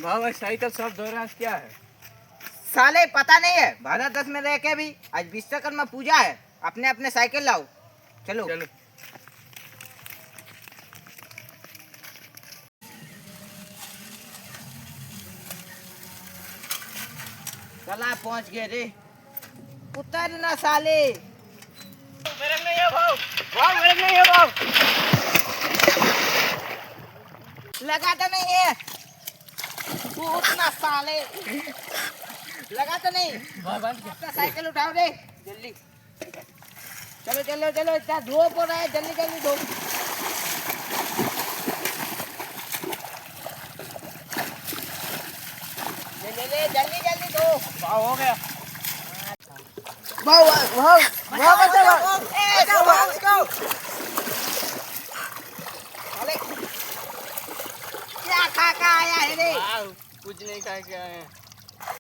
भाई साइकिल सब धो रहा है, क्या है? साले पता नहीं है, भारत दस में रह के भी आज विश्वकर्मा पूजा है। अपने अपने साइकिल लाओ, चलो चलो। चला पहुंच गए रे। उतर ना साले। मेरे नहीं है भाव, भाव मेरे नहीं है भाव। लगाता नहीं है, उतना साले। लगाता नहीं। अपना साइकिल उठाओ रे जल्दी। चलो चलो चलो, इतना धूप हो रहा है, जल्दी जल्दी धो। ले ले ले, जल्दी जल्दी धो। भाव हो गया। वाह वाह वाह वाह, बचाओ। अरे क्या खा आया है रे? भाव कुछ नहीं खा के आए हैं।